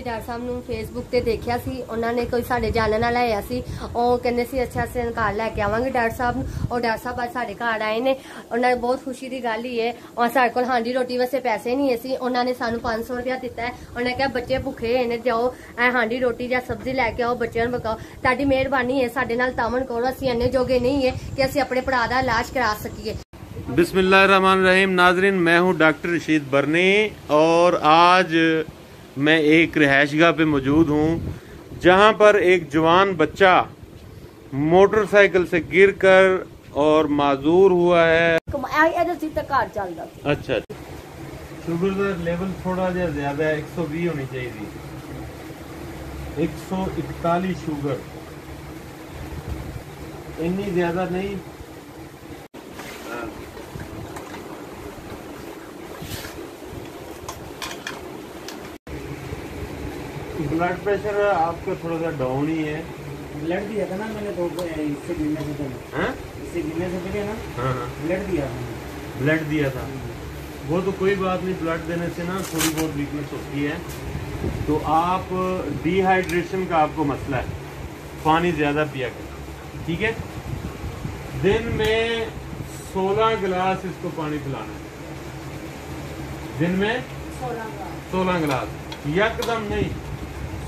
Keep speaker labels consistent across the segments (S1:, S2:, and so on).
S1: Doctor साहब ਨੂੰ Facebook ਤੇ ਦੇਖਿਆ ਸੀ, ਉਹਨਾਂ ਨੇ ਕੋਈ ਸਾਡੇ ਜਾਣਨ ਵਾਲਾ ਆਇਆ ਸੀ, ਉਹ ਕਹਿੰਦੇ ਸੀ ਅੱਛਾ ਅਸੀਂ ਘਰ ਲੈ ਕੇ ਆਵਾਂਗੇ ਡਾਕਟਰ ਸਾਹਿਬ ਨੂੰ। और डॉक्टर साहब ਅੱਜ ਸਾਡੇ ਘਰ ਆਏ ਨੇ। ਉਹਨਾਂ ਨੇ ਬਹੁਤ ਖੁਸ਼ੀ ਦੀ ਗੱਲ ਹੀ ਹੈ। और ਸਾਡੇ ਕੋਲ ਹਾਂਡੀ ਰੋਟੀ ਵਾਸਤੇ ਪੈਸੇ ਨਹੀਂ ਸੀ, ਉਹਨਾਂ ਨੇ ਸਾਨੂੰ 500 ਰੁਪਇਆ ਦਿੱਤਾ ਹੈ। ਉਹਨੇ ਕਿਹਾ ਬੱਚੇ ਭੁੱਖੇ ਨੇ, ਜਾਓ ਇਹ ਹਾਂਡੀ ਰੋਟੀ ਜਾਂ ਸਬਜ਼ੀ ਲੈ ਕੇ ਆਓ, ਬੱਚਿਆਂ ਨੂੰ ਪਕਾਓ। ਤੁਹਾਡੀ ਮਿਹਰਬਾਨੀ ਹੈ, ਸਾਡੇ ਨਾਲ ਤਾਮਨ ਕਰੋ, ਅਸੀਂ ਇੰਨੇ ਜੋਗੇ नहीं है कि ਅਸੀਂ ਆਪਣੇ ਭਰਾ ਦਾ ਇਲਾਜ करा सकिए।
S2: बिस्मिल्लाहिर्रहमानिर्रहीम। नाजरीन, मैं हूं डॉक्टर रशीद बरनी और आज मैं एक रिहायशगाह पे मौजूद हूं जहां पर एक जवान बच्चा मोटरसाइकिल से गिरकर और माजूर हुआ है। अच्छा, शुगर का लेवल थोड़ा ज्यादा है, 120 होनी चाहिए, 141 शुगर, इतनी ज्यादा नहीं। ब्लड प्रेशर आपका थोड़ा सा डाउन ही है।
S3: ब्लड दिया था ना मैंने, तो इससे गिरने से पहले, इससे गिरने से पहले ना ब्लड दिया था।
S2: ब्लड दिया था, वो तो कोई बात नहीं, ब्लड देने से ना थोड़ी बहुत वीकनेस होती है। तो आप डिहाइड्रेशन का आपको मसला है, पानी ज़्यादा पिया करें, ठीक है। दिन में 16 गिलास इसको पानी पिलाना है, दिन में 16 गिलास, यकदम नहीं,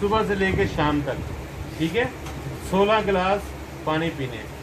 S2: सुबह से लेकर शाम तक, ठीक है। 16 गिलास पानी पीने हैं।